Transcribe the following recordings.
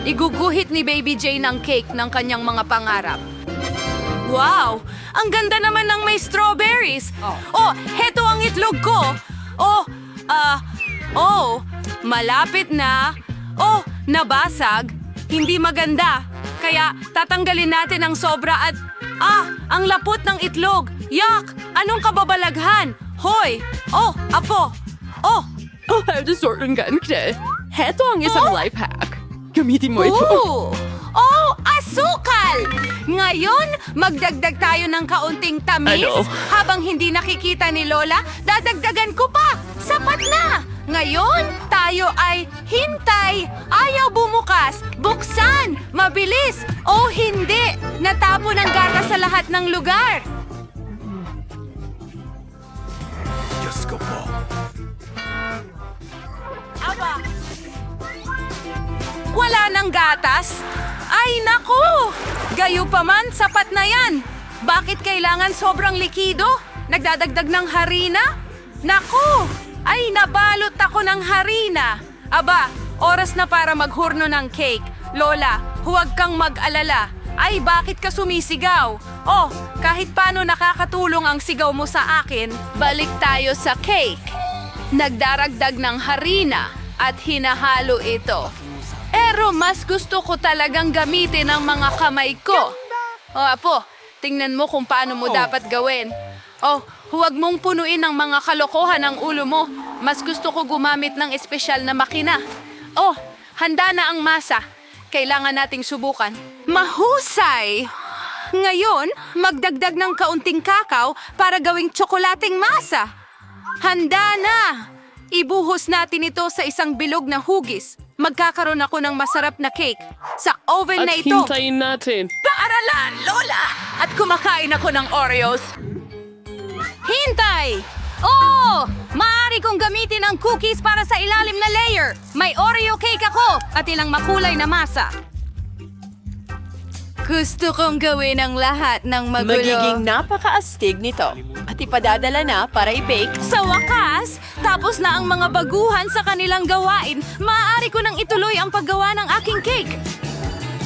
Iguguhit ni Baby Jane ang cake ng kanyang mga pangarap. Wow! Ang ganda naman ng may strawberries! Oh, heto ang itlog ko! Malapit na! Oh, nabasag! Hindi maganda! Kaya tatanggalin natin ang sobra at... ang lapot ng itlog! Yak! Anong kababalaghan? Hoy! Oh, apo! Oh! Dessert ang ganda. Heto ang isang life hack. Gamitin mo ito. Oh, asukal! Ngayon, magdagdag tayo ng kaunting tamis. Ano? Habang hindi nakikita ni Lola, dadagdagan ko pa. Sapat na! Ngayon, tayo ay hintay. Ayaw bumukas. Buksan! Mabilis! Oh, hindi! Natapon ang gata sa lahat ng lugar. Diyos ko po. Aba! Wala nang gatas? Ay, naku! Gayo pa man, sapat na yan. Bakit kailangan sobrang likido? Nagdadagdag ng harina? Naku! Ay, nabalot ako ng harina. Aba, oras na para maghurno ng cake. Lola, huwag kang mag-alala. Ay, bakit ka sumisigaw? Oh, kahit paano nakakatulong ang sigaw mo sa akin, balik tayo sa cake. Nagdaragdag ng harina at hinahalo ito. Pero mas gusto ko talagang gamitin ang mga kamay ko. O apo, tingnan mo kung paano mo dapat gawin. Oh, huwag mong punuin ang mga kalokohan ng ulo mo. Mas gusto ko gumamit ng espesyal na makina. Oh, handa na ang masa. Kailangan nating subukan. Mahusay! Ngayon, magdagdag ng kaunting kakao para gawing tsokolating masa. Handa na! Ibuhos natin ito sa isang bilog na hugis. Magkakaroon ako ng masarap na cake sa oven At na ito. hintayin natin. Paaralan, Lola! At kumakain ako ng Oreos. Hintay! Oo! Maaari kong gamitin ang cookies para sa ilalim na layer. May Oreo cake ako at ilang makulay na masa. Gusto kong gawin ang lahat ng magulo. Magiging napakaastig nito at ipadadala na para i-bake. Sa wakas, tapos na ang mga baguhan sa kanilang gawain, maaari ko nang ituloy ang paggawa ng aking cake.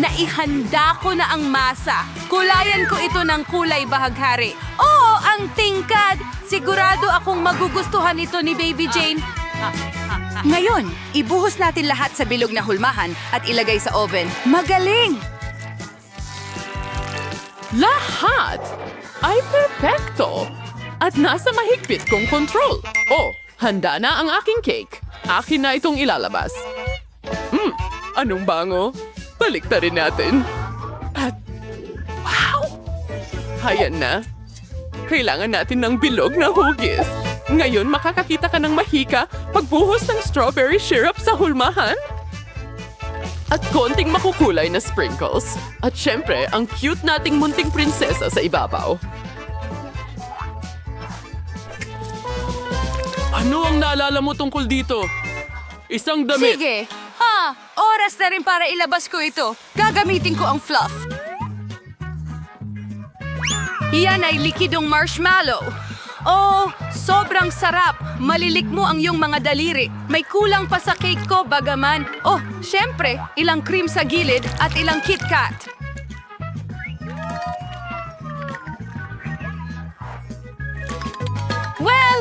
Naihanda ko na ang masa. Kulayan ko ito ng kulay bahaghari. Oo, ang tingkad! Sigurado akong magugustuhan ito ni Baby Jane. Ngayon, ibuhos natin lahat sa bilog na hulmahan at ilagay sa oven. Magaling! Lahat ay perpekto at nasa mahigpit kong control. Oh, handa na ang aking cake. Akin na itong ilalabas. Anong bango? Baliktarin natin. At, wow! Hayan na. Kailangan natin ng bilog na hugis. Ngayon, makakakita ka ng mahika pagbuhos ng strawberry syrup sa hulmahan. At konting makukulay na sprinkles. At syempre, ang cute nating munting prinsesa sa ibabaw. Ano ang naalala mo tungkol dito? Isang damit. Sige. Oras na rin para ilabas ko ito. Gagamitin ko ang fluff. Yan ay likidong marshmallow. Oh, sobrang sarap. Malilikmo ang iyong mga daliri. May kulang pa sa cake ko, bagaman. Oh, syempre, ilang cream sa gilid at ilang KitKat. Well,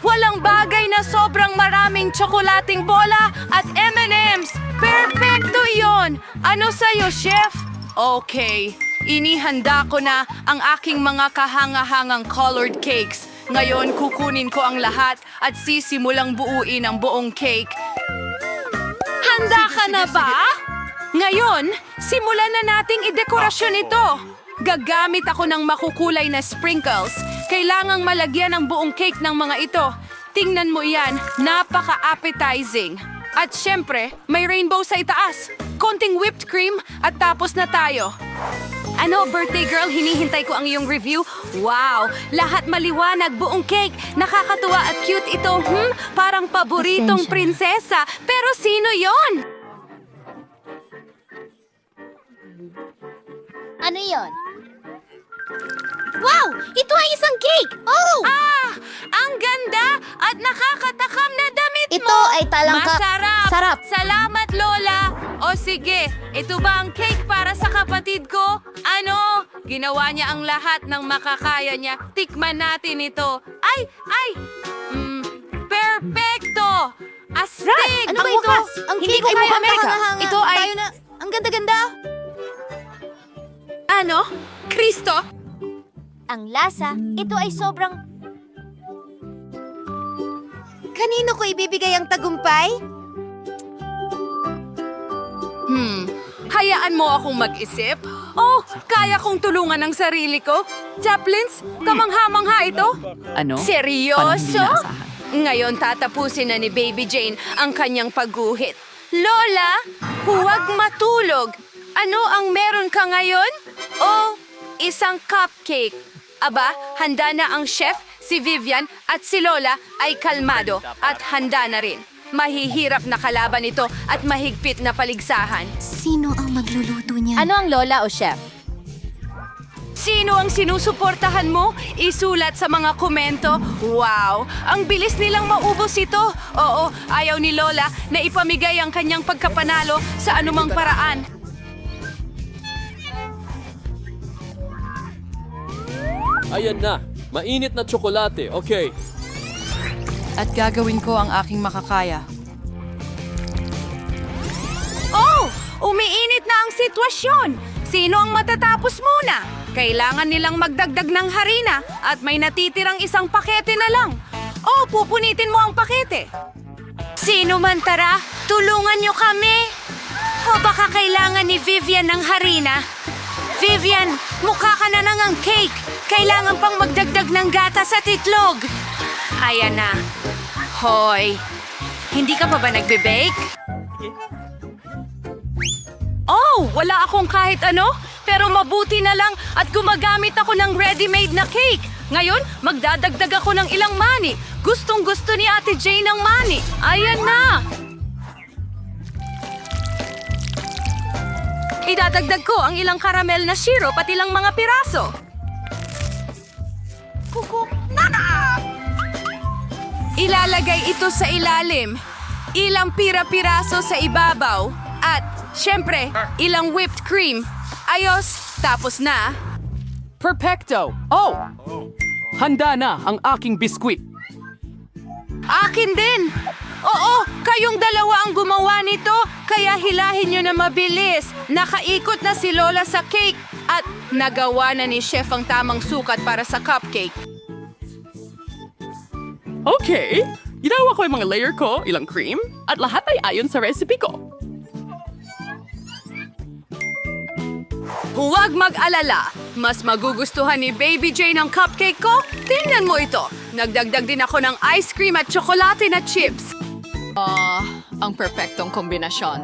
walang bagay na sobrang maraming tsokolating bola at M&M's. Perfecto yon! Ano sa'yo, chef? Okay, inihanda ko na ang aking mga kahanga-hangang colored cakes. Ngayon, kukunin ko ang lahat at sisimulang buuin ang buong cake. Handa ka na ba? Ngayon, simulan na nating idekorasyon ito. Gagamit ako ng makukulay na sprinkles. Kailangang malagyan ang buong cake ng mga ito. Tingnan mo yan, napaka-appetizing. At syempre, may rainbow sa itaas. Konting whipped cream at tapos na tayo. Ano, birthday girl, hinihintay ko ang iyong review. Wow, lahat maliwanag, buong cake. Nakakatuwa at cute ito. Parang paboritong prinsesa. Pero sino yon? Ano yon? Wow! Ito ay isang cake! Oh! Ang ganda at nakakatakam na damit mo! Ito ay talangka. Masarap! Sarap. Salamat, Lola! O sige, ito ba ang cake para sa kapatid ko? Ano? Ginawa niya ang lahat ng makakaya niya. Tikman natin ito. Ay! Perfecto! Astig! Ano ba ito? Ang Hindi cake ko ay kaya mukhang Amerika. kahanga-hanga. Ito ay... Tayo na. Ang ganda-ganda. Ano? Kristo? Ang lasa, ito ay sobrang... Kanino ko ibibigay ang tagumpay? Hayaan mo akong mag-isip? Oh, kaya kong tulungan ang sarili ko? Chaplins, kamangha-mangha ito? Ano? Seryoso? Parang hindi inaasahan. Ngayon tatapusin na ni Baby Jane ang kanyang pagguhit. Lola, huwag matulog. Ano ang meron ka ngayon? Oh, isang cupcake. Aba, handa na ang chef, si Vivian at si Lola ay kalmado at handa na rin. Mahihirap na kalaban ito at mahigpit na paligsahan. Sino ang magluluto niya? Ano ang lola o chef? Sino ang sinusuportahan mo? Isulat sa mga komento. Wow! Ang bilis nilang maubos ito. Oo, ayaw ni Lola na ipamigay ang kanyang pagkapanalo sa anumang paraan. Ayan na. Mainit na tsokolate. Okay. At gagawin ko ang aking makakaya. Oh! Umiinit na ang sitwasyon! Sino ang matatapos muna? Kailangan nilang magdagdag ng harina at may natitirang isang pakete na lang. Oh, pupunitin mo ang pakete. Sino man tara, tulungan niyo kami. O baka kailangan ni Vivian ng harina. Vivian, mukha ka na ng ang cake. Kailangan pang magdagdag ng gatas at itlog. Ayan na. Hoy, hindi ka pa ba nagbe-bake? Oh, wala akong kahit ano, pero mabuti na lang at gumagamit ako ng ready-made na cake. Ngayon, magdadagdag ako ng ilang mani. Gustong-gusto ni Ate Jane ng mani. Ayan na! Idadagdag ko ang ilang karamel na syrup at ilang mga piraso. Ilalagay ito sa ilalim. Ilang pira-piraso sa ibabaw. At, syempre, ilang whipped cream. Ayos, tapos na. Perfecto! Oh! Handa na ang aking biskwit. Akin din! Oo, kayong dalawa ang gumawa nito, kaya hilahin nyo na mabilis. Nakaikot na si Lola sa cake at nagawa na ni Chef ang tamang sukat para sa cupcake. Okay, ginawa ko yung mga layer ko, ilang cream, at lahat ay ayon sa recipe ko. Huwag mag-alala. Mas magugustuhan ni Baby Jane ang cupcake ko? Tingnan mo ito. Nagdagdag din ako ng ice cream at tsokolate na chips. Ang perpektong kombinasyon.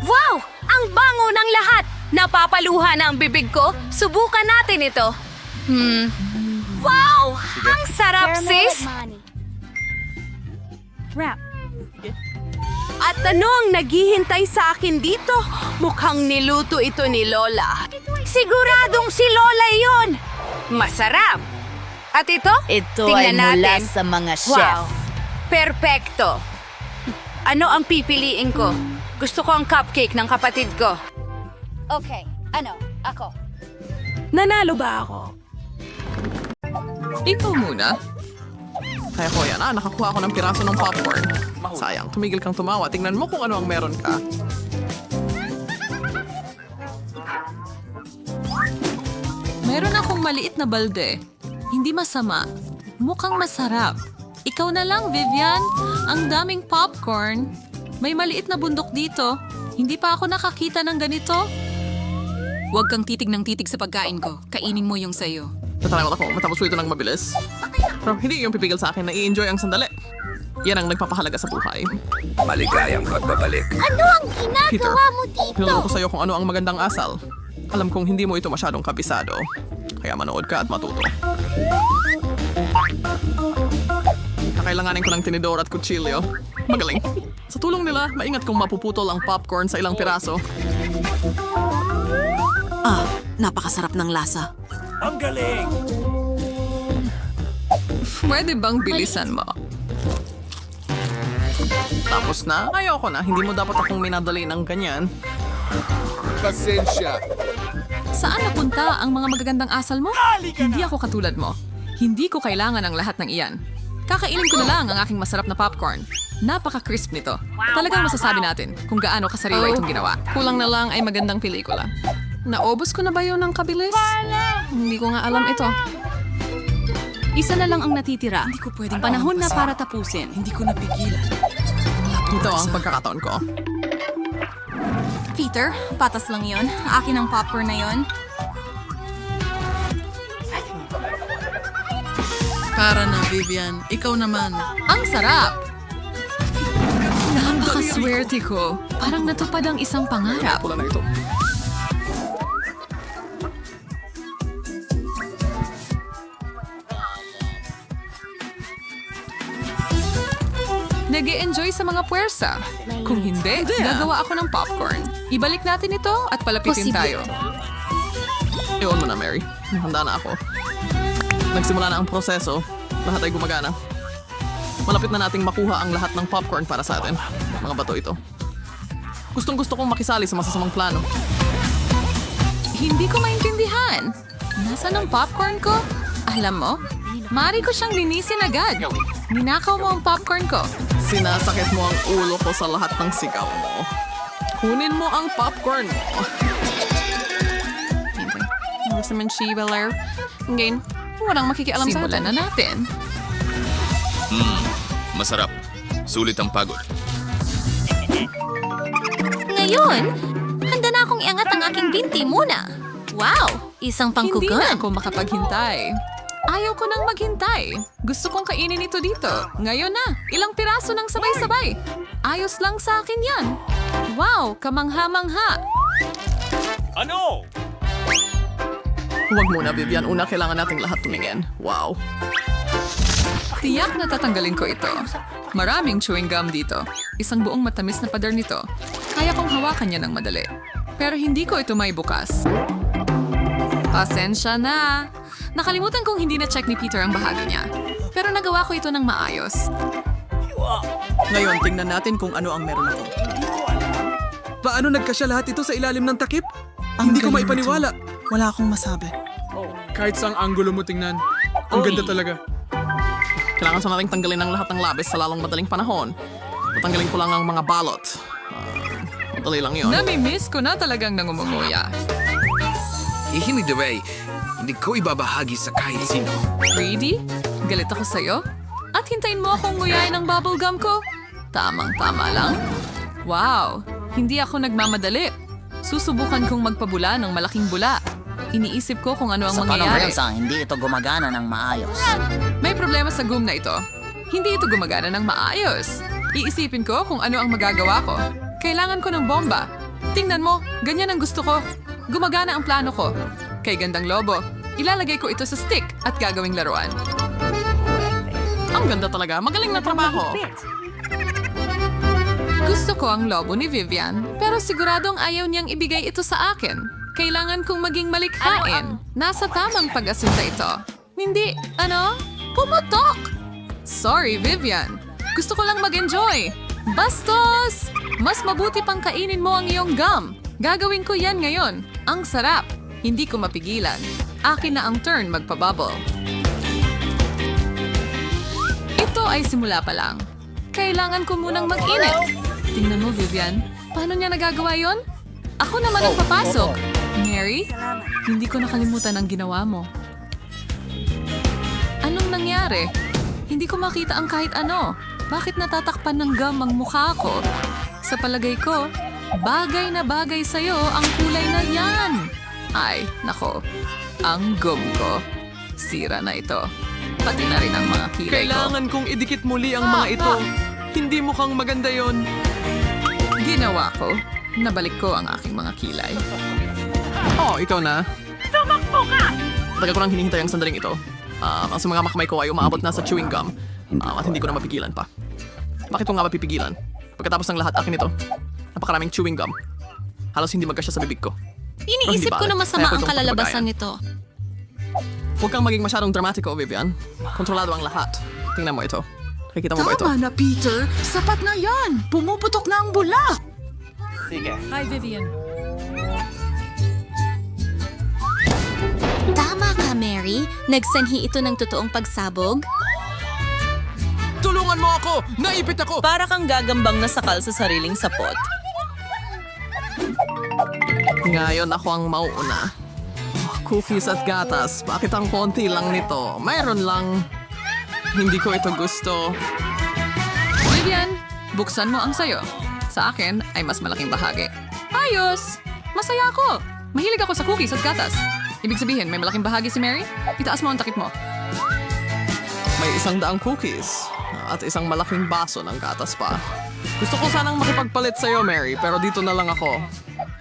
Wow! Ang bango ng lahat! Napapaluha na ang bibig ko. Subukan natin ito. Wow! Ang sarap, sis! At ano ang naghihintay sa akin dito? Mukhang niluto ito ni Lola. Siguradong si Lola yon. Masarap. At ito? Ito Tingnan ay mula natin. sa mga chef. Wow. Perfecto. Ano ang pipiliin ko? Gusto ko ang cupcake ng kapatid ko. Okay, ano? Ako. Nanalo ba ako? Ikaw muna. Kaya ko yan, nakakuha ako ng piraso ng popcorn. Sayang, tumigil kang tumawa. Tingnan mo kung ano ang meron ka. Meron akong maliit na balde. Hindi masama. Mukhang masarap. Ikaw na lang, Vivian. Ang daming popcorn. May maliit na bundok dito. Hindi pa ako nakakita ng ganito. Huwag kang titig ng titig sa pagkain ko. Kainin mo yung sayo. Natatakot ako matapos ko ito ng mabilis. Pero hindi yung pipigil sa akin na i-enjoy ang sandali. Yan ang nagpapahalaga sa buhay. Maligayang pagbabalik. Ano ang ginagawa mo dito? Pinulong ko sa'yo kung ano ang magandang asal. Alam kong hindi mo ito masyadong kabisado. Kaya manood ka at matuto. Kakailanganin ko ng tinidor at kutsilyo. Magaling. Sa tulong nila, maingat kong mapuputol ang popcorn sa ilang piraso. Napakasarap ng lasa. Ang galing! Pwede bang bilisan mo? Tapos na? Ayoko na. Hindi mo dapat akong minadali ng ganyan. Saan napunta ang mga magagandang asal mo? Hindi ako katulad mo. Hindi ko kailangan ang lahat ng iyan. Kakainin ko na lang ang aking masarap na popcorn. Napaka-crisp nito. Talagang masasabi natin kung gaano kasariwa itong ginawa. Kulang na lang ay magandang pelikula. Naubos ko na ba yun ng kabilis? Hindi ko nga alam ito. Isa na lang ang natitira. Hindi ko pwedeng Panahon na para tapusin. Hindi ko napigilan. Ito ang pagkakataon ko. Peter, patas lang yon. Akin ang popcorn na yon. Para na, Vivian. Ikaw naman. Ang sarap! Napakaswerte ko. Parang natupad ang isang pangarap. Pula na ito. Nag-e-enjoy sa mga puwersa. Kung hindi, gagawa ako ng popcorn. Ibalik natin ito at palapitin tayo. Iwan mo na, Mary. Handa na ako. Nagsimula na ang proseso. Lahat ay gumagana. Malapit na nating makuha ang lahat ng popcorn para sa atin. Mga bato ito. Gustong-gusto kong makisali sa masasamang plano. Hindi ko maintindihan. Nasaan ang popcorn ko? Alam mo, maaari ko siyang linisin agad. Ninakaw mo ang popcorn ko. Sinasakit mo ang ulo ko sa lahat ng sigaw mo. Kunin mo ang popcorn mo. Hintay. Gusto man siya, Valer. Ngayon, walang makikialam sa atin. Simulan na natin. Masarap. Sulit ang pagod. Ngayon, handa na akong iangat ang aking binti muna. Wow! Isang Hindi pangkugan. na ako makapaghintay. Ayaw ko nang maghintay. Gusto kong kainin ito dito. Ngayon na, ilang piraso ng sabay-sabay. Ayos lang sa akin yan. Wow, kamangha-mangha. Huwag muna, Vivian. Una, kailangan nating lahat tumingin. Wow. Tiyak na tatanggalin ko ito. Maraming chewing gum dito. Isang buong matamis na pader nito. Kaya kong hawakan niya ng madali. Pero hindi ko ito may bukas. Pasensya na. Nakalimutan kong hindi na-check ni Peter ang bahagi niya. Pero nagawa ko ito ng maayos. Ngayon, tingnan natin kung ano ang meron ako. Paano nagkasya lahat ito sa ilalim ng takip? Hindi ko maipaniwala. Wala akong masabi. Kahit saang anggulo mo tingnan, ang ganda talaga. Kailangan sa nating tanggalin ang lahat ng labis sa lalong madaling panahon. Tatanggalin ko lang ang mga balot. Madali lang yun. Nami-miss ko na talagang nangumunguya. Ihimig the way. Hindi ko ibabahagi sa kahit sino. Ready? Galit ako sa'yo? At hintayin mo akong nguyain ng bubblegum ko? Tamang-tama lang. Wow, hindi ako nagmamadali. Susubukan kong magpabula ng malaking bula. Iniisip ko kung ano ang mangyayari. Hindi ito gumagana ng maayos. May problema sa gum na ito. Hindi ito gumagana ng maayos. Iisipin ko kung ano ang magagawa ko. Kailangan ko ng bomba. Tingnan mo, ganyan ang gusto ko. Gumagana ang plano ko. Kay Gandang Lobo, ilalagay ko ito sa stick at gagawing laruan. Ang ganda talaga. Magaling na trabaho. Gusto ko ang lobo ni Vivian, pero siguradong ayaw niyang ibigay ito sa akin. Kailangan kong maging malikhain. Nasa tamang pag-asinta ito. Hindi, pumutok! Sorry, Vivian. Gusto ko lang mag-enjoy. Bastos! Mas mabuti pang kainin mo ang iyong gum. Gagawin ko yan ngayon. Ang sarap. Hindi ko mapigilan. Akin na ang turn magpabubble. Ito ay simula pa lang. Kailangan ko munang mag-init. Tingnan mo, Vivian. Paano niya nagagawa yon? Ako naman ang papasok. Mary, hindi ko nakalimutan ang ginawa mo. Anong nangyari? Hindi ko makita ang kahit ano. Bakit natatakpan ng gum ang mukha ko? Sa palagay ko, bagay na bagay sa'yo ang kulay na yan. Ay, nako. Ang gum ko. Sira na ito. Pati na rin ang mga kilay ko. Kailangan kong idikit muli ang mga ito. Hindi mukhang maganda yon. Ginawa ko. Nabalik ko ang aking mga kilay. Oh, ikaw na. Tumakbo ka! Tagal ko nang hinihintay ang sandaling ito. Ang sa mga makamay ko ay umaabot na sa chewing gum. At hindi ko na mapigilan pa. Bakit ko nga mapipigilan? Pagkatapos ng lahat akin ito. Napakaraming chewing gum. Halos hindi magkasya sa bibig ko. Iniisip ko na masama ang kalalabasan nito. Huwag kang maging masyadong dramatiko, Vivian. Kontrolado ang lahat. Tingnan mo ito. Nakikita mo ba ito? Tama na, Peter. Sapat na yan. Pumuputok na ang bula. Hi, Vivian. Mary? Nagsanhi ito ng totoong pagsabog? Tulungan mo ako! Naipit ako! Para kang gagambang nasakal sa sariling sapot. Ngayon ako ang mauuna. Cookies at gatas. Bakit ang konti lang nito? Mayroon lang. Hindi ko ito gusto. Vivian, buksan mo ang sayo. Sa akin ay mas malaking bahagi. Ayos! Masaya ako! Mahilig ako sa cookies at gatas. Ibig sabihin, may malaking bahagi si Mary? Itaas mo ang takip mo. May 100 cookies at isang malaking baso ng gatas pa. Gusto ko sanang makipagpalit sa'yo, Mary, pero dito na lang ako.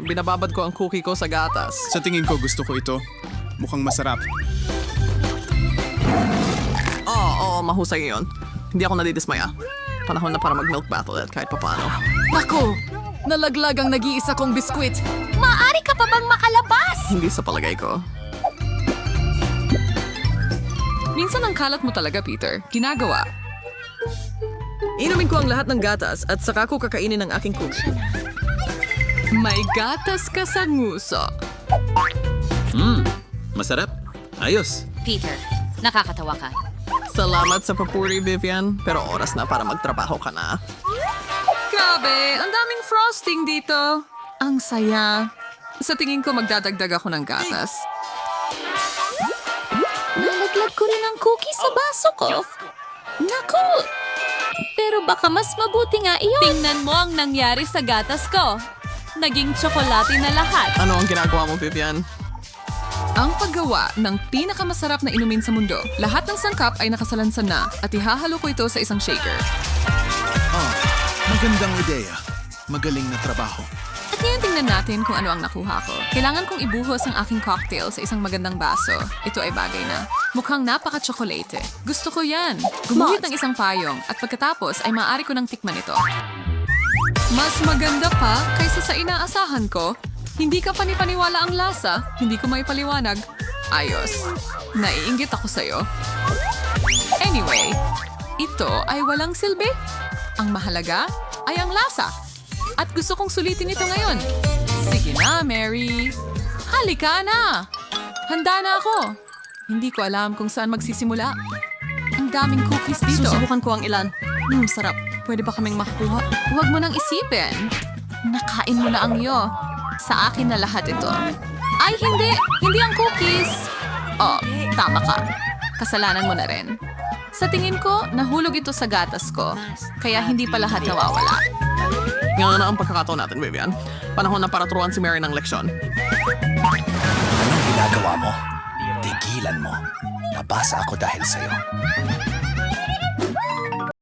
Binababad ko ang cookie ko sa gatas. Sa tingin ko gusto ko ito. Mukhang masarap. Oo, mahusay yun. Hindi ako nadidismaya. Panahon na para mag-milk battle at kahit papano. Nako! Nalaglag ang nag-iisa kong biskwit. Maaari ka pa bang makalabas? Hindi sa palagay ko. Minsan ang kalat mo talaga, Peter. Ginagawa. Inumin ko ang lahat ng gatas at saka ko kakainin ang aking cookie. May gatas ka sa nguso. Masarap. Ayos. Peter, nakakatawa ka. Salamat sa papuri, Vivian. Pero oras na para magtrabaho ka na. Grabe, ang daming frosting dito. Ang saya. Sa tingin ko magdadagdag ako ng gatas. Nalaglag ko rin ang cookie sa baso ko. Naku! Pero baka mas mabuti nga iyon. Tingnan mo ang nangyari sa gatas ko. Naging tsokolate na lahat. Ano ang ginagawa mo, Vivian? Ang paggawa ng pinakamasarap na inumin sa mundo. Lahat ng sangkap ay nakasalansan na at ihahalo ko ito sa isang shaker. Magandang ideya. Magaling na trabaho. At ngayon tingnan natin kung ano ang nakuha ko. Kailangan kong ibuhos ang aking cocktail sa isang magandang baso. Ito ay bagay na. Mukhang napaka-tsokolate. Gusto ko yan. Gumuhit ng isang payong at pagkatapos ay maaari ko ng tikman ito. Mas maganda pa kaysa sa inaasahan ko. Hindi ka panipaniwala ang lasa. Hindi ko may paliwanag. Ayos. Naiinggit ako sa'yo. Anyway, ito ay walang silbi. Ang mahalaga ay ang lasa. At gusto kong sulitin ito ngayon. Sige na, Mary. Halika na. Handa na ako. Hindi ko alam kung saan magsisimula. Ang daming cookies dito. Susubukan ko ang ilan. Sarap. Pwede ba kaming makakuha? Huwag mo nang isipin. Nakain mo na ang iyo. Sa akin na lahat ito. Ay, hindi! Hindi ang cookies! Oh, tama ka. Kasalanan mo na rin. Sa tingin ko, nahulog ito sa gatas ko. Kaya hindi pa lahat nawawala. Ngayon na ang pagkakataon natin, Vivian. Panahon na para turuan si Mary ng leksyon. Anong ginagawa mo? Tigilan mo. Nabasa ako dahil sa'yo.